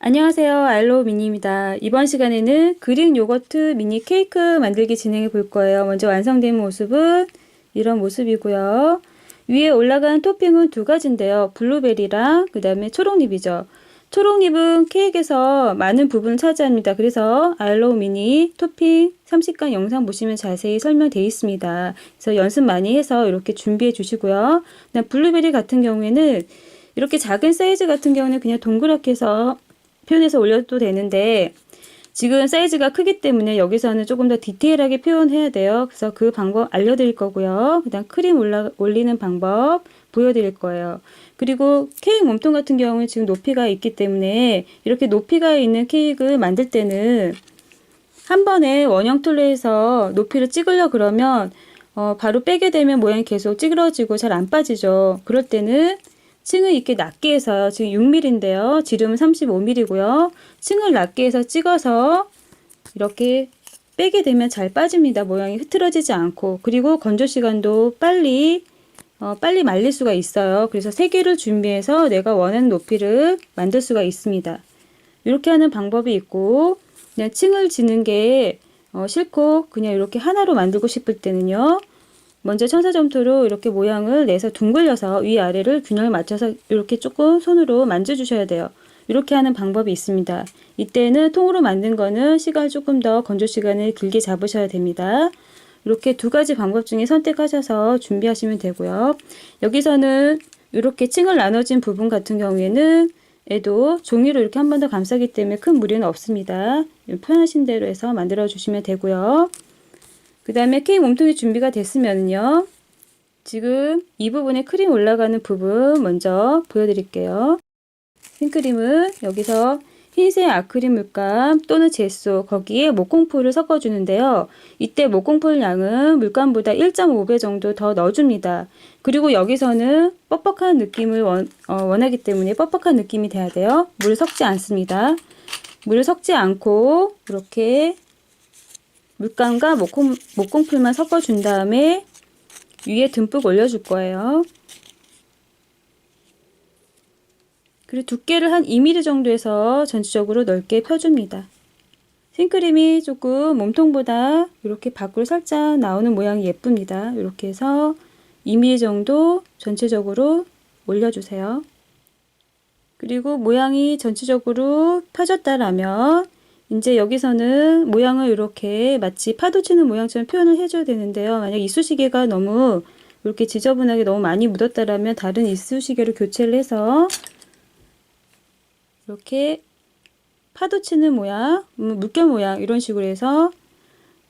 안녕하세요. 알로우 미니입니다. 이번 시간에는 그릭 요거트 미니 케이크 만들기 진행해 볼 거예요. 먼저 완성된 모습은 이런 모습이고요. 위에 올라간 토핑은 두 가지인데요. 블루베리랑 그 다음에 초록잎이죠. 초록잎은 케이크에서 많은 부분을 차지합니다. 그래서 알로우 미니 토핑 30강 영상 보시면 자세히 설명되어 있습니다. 그래서 연습 많이 해서 이렇게 준비해 주시고요. 그다음 블루베리 같은 경우에는 이렇게 작은 사이즈 같은 경우는 그냥 동그랗게 해서 표현해서 올려도 되는데 지금 사이즈가 크기 때문에 여기서는 조금 더 디테일하게 표현해야 돼요. 그래서 그 방법 알려드릴 거고요. 그 다음 크림 올리는 방법 보여드릴 거예요. 그리고 케이크 몸통 같은 경우는 지금 높이가 있기 때문에 이렇게 높이가 있는 케이크 만들 때는 한 번에 원형 툴로 해서 높이를 찍으려 그러면 바로 빼게 되면 모양이 계속 찌그러지고 잘 안 빠지죠. 그럴 때는 층을 이렇게 낮게 해서요. 지금 6mm인데요. 지름은 35mm고요. 층을 낮게 해서 찍어서 이렇게 빼게 되면 잘 빠집니다. 모양이 흐트러지지 않고. 그리고 건조 시간도 빨리 말릴 수가 있어요. 그래서 3개를 준비해서 내가 원하는 높이를 만들 수가 있습니다. 이렇게 하는 방법이 있고, 그냥 층을 지는 게 싫고 그냥 이렇게 하나로 만들고 싶을 때는요. 먼저 천사점토로 이렇게 모양을 내서 둥글려서 위아래를 균형을 맞춰서 이렇게 조금 손으로 만져주셔야 돼요. 이렇게 하는 방법이 있습니다. 이때는 통으로 만든 거는 시간을 조금 더 건조 시간을 길게 잡으셔야 됩니다. 이렇게 두 가지 방법 중에 선택하셔서 준비하시면 되고요. 여기서는 이렇게 층을 나눠진 부분 같은 경우에는 에도 종이로 이렇게 한 번 더 감싸기 때문에 큰 무리는 없습니다. 편하신 대로 해서 만들어 주시면 되고요. 그 다음에 케이크 몸통이 준비가 됐으면요. 지금 이 부분에 크림 올라가는 부분 먼저 보여드릴게요. 생크림은 여기서 흰색 아크릴 물감 또는 제소 거기에 목공풀을 섞어주는데요. 이때 목공풀 양은 물감보다 1.5배 정도 더 넣어줍니다. 그리고 여기서는 뻑뻑한 느낌을 원하기 때문에 뻑뻑한 느낌이 돼야 돼요. 물을 섞지 않습니다. 물을 섞지 않고 이렇게 물감과 목공풀만 섞어준 다음에 위에 듬뿍 올려줄 거예요. 그리고 두께를 한 2mm 정도 해서 전체적으로 넓게 펴줍니다. 생크림이 조금 몸통보다 이렇게 밖으로 살짝 나오는 모양이 예쁩니다. 이렇게 해서 2mm 정도 전체적으로 올려주세요. 그리고 모양이 전체적으로 펴졌다라면 이제 여기서는 모양을 이렇게 마치 파도 치는 모양처럼 표현을 해줘야 되는데요. 만약 이쑤시개가 너무 이렇게 지저분하게 너무 많이 묻었다라면 다른 이쑤시개로 교체를 해서 이렇게 파도 치는 모양, 물결 모양 이런 식으로 해서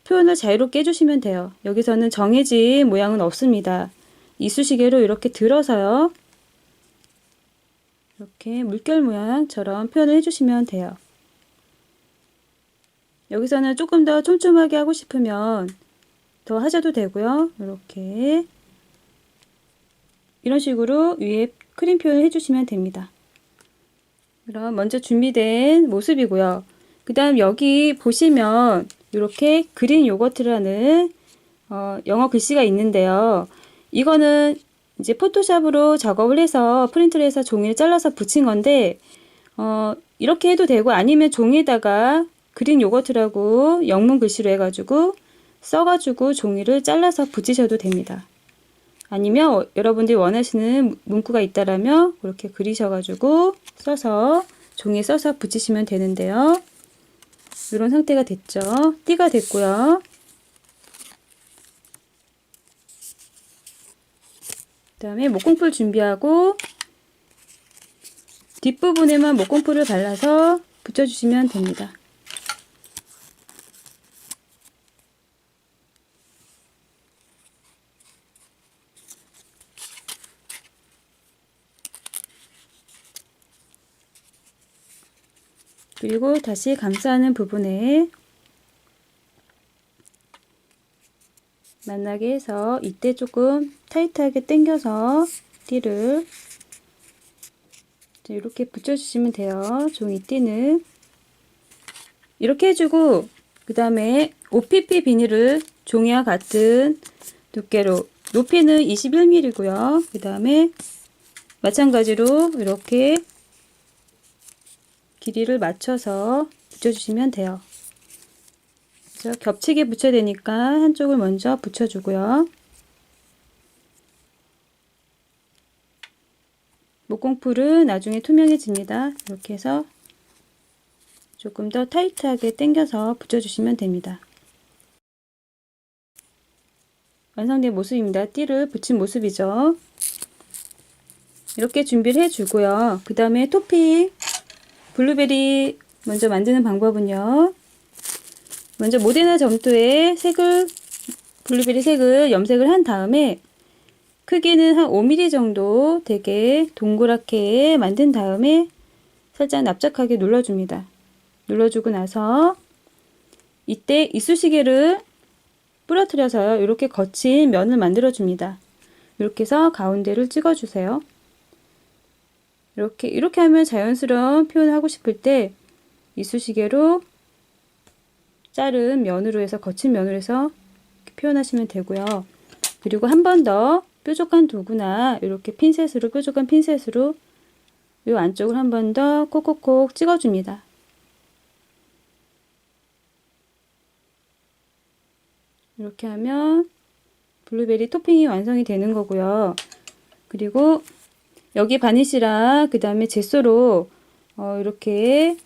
표현을 자유롭게 해주시면 돼요. 여기서는 정해진 모양은 없습니다. 이쑤시개로 이렇게 들어서요. 이렇게 물결 모양처럼 표현을 해주시면 돼요. 여기서는 조금 더 촘촘하게 하고 싶으면 더 하셔도 되고요. 이렇게 이런 식으로 위에 크림 표현을 해주시면 됩니다. 그럼 먼저 준비된 모습이고요. 그 다음 여기 보시면 이렇게 그릭 요거트라는 영어 글씨가 있는데요. 이거는 이제 포토샵으로 작업을 해서 프린트를 해서 종이를 잘라서 붙인 건데 이렇게 해도 되고 아니면 종이에다가 그릭 요거트라고 영문 글씨로 해가지고 써가지고 종이를 잘라서 붙이셔도 됩니다. 아니면 여러분들이 원하시는 문구가 있다라면 그렇게 그리셔가지고 써서 종이에 써서 붙이시면 되는데요. 이런 상태가 됐죠. 띠가 됐고요. 그 다음에 목공풀 준비하고 뒷부분에만 목공풀을 발라서 붙여주시면 됩니다. 그리고 다시 감싸는 부분에 만나게 해서 이때 조금 타이트하게 당겨서 띠를 이렇게 붙여주시면 돼요. 종이띠는 이렇게 해주고 그 다음에 OPP 비닐을 종이와 같은 두께로 높이는 21mm고요. 그 다음에 마찬가지로 이렇게 길이를 맞춰서 붙여주시면 돼요. 그래서 겹치게 붙여야 되니까 한쪽을 먼저 붙여주고요. 목공풀은 나중에 투명해집니다. 이렇게 해서 조금 더 타이트하게 당겨서 붙여주시면 됩니다. 완성된 모습입니다. 띠를 붙인 모습이죠. 이렇게 준비를 해주고요. 그 다음에 토핑 블루베리 먼저 만드는 방법은요. 먼저 모데나 점토에 블루베리 색을 염색을 한 다음에 크기는 한 5mm 정도 되게 동그랗게 만든 다음에 살짝 납작하게 눌러줍니다. 눌러주고 나서 이때 이쑤시개를 부러뜨려서요. 이렇게 거친 면을 만들어줍니다. 이렇게 해서 가운데를 찍어주세요. 이렇게 하면 자연스러운 표현을 하고 싶을 때 이쑤시개로 자른 면으로 해서 거친 면으로 해서 표현하시면 되고요. 그리고 한 번 더 뾰족한 도구나 이렇게 뾰족한 핀셋으로 이 안쪽을 한 번 더 콕콕콕 찍어줍니다. 이렇게 하면 블루베리 토핑이 완성이 되는 거고요. 그리고 여기 바니쉬랑 그 다음에 젯소로 이렇게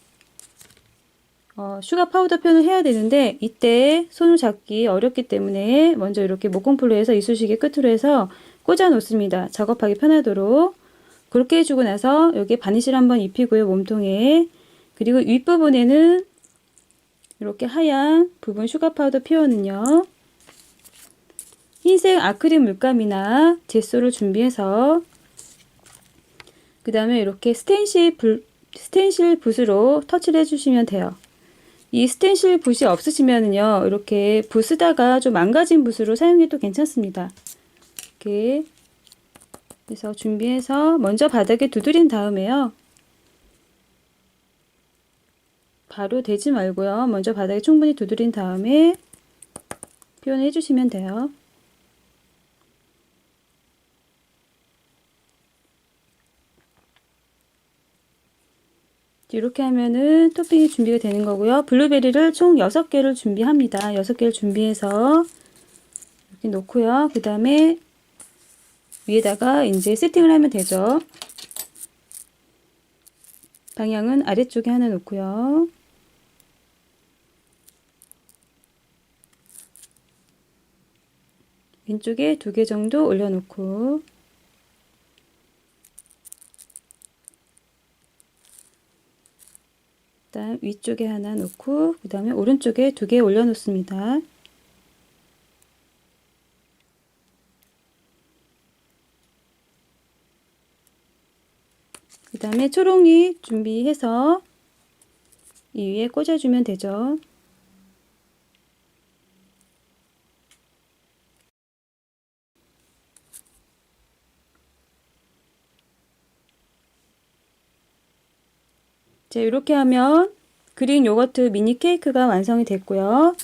슈가 파우더 표현을 해야 되는데 이때 손을 잡기 어렵기 때문에 먼저 이렇게 목공풀로 해서 이쑤시개 끝으로 해서 꽂아 놓습니다. 작업하기 편하도록. 그렇게 해주고 나서 여기 바니쉬를 한번 입히고요. 몸통에. 그리고 윗부분에는 이렇게 하얀 부분 슈가 파우더 표현은요. 흰색 아크릴 물감이나 젯소를 준비해서 그 다음에 이렇게 스텐실 붓으로 터치를 해주시면 돼요. 이 스텐실 붓이 없으시면은요, 이렇게 붓 쓰다가 좀 망가진 붓으로 사용해도 괜찮습니다. 이렇게 해서 준비해서 먼저 바닥에 두드린 다음에요. 바로 대지 말고요. 먼저 바닥에 충분히 두드린 다음에 표현해 주시면 돼요. 이렇게 하면은 토핑이 준비가 되는 거고요. 블루베리를 총 6개를 준비합니다. 6개를 준비해서 이렇게 놓고요. 그 다음에 위에다가 이제 세팅을 하면 되죠. 방향은 아래쪽에 하나 놓고요. 왼쪽에 2개 정도 올려놓고 일단 위쪽에 하나 놓고 그 다음에 오른쪽에 2개 올려놓습니다. 그 다음에 초록잎 준비해서 이 위에 꽂아주면 되죠. 자, 이렇게 하면 그릭 요거트 미니 케이크가 완성이 됐고요.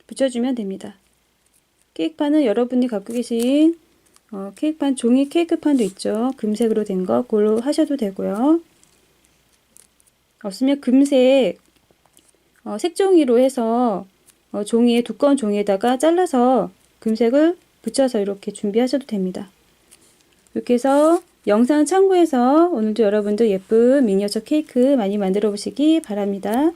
붙여주면 됩니다. 케이크판은 여러분이 갖고 계신 케이크판, 종이 케이크판도 있죠. 금색으로 된 거, 그걸로 하셔도 되고요. 없으면 금색 색종이로 해서 종이에 두꺼운 종이에다가 잘라서 금색을 붙여서 이렇게 준비하셔도 됩니다. 이렇게 해서 영상 참고해서 오늘도 여러분들 예쁜 미니어처 케이크 많이 만들어 보시기 바랍니다.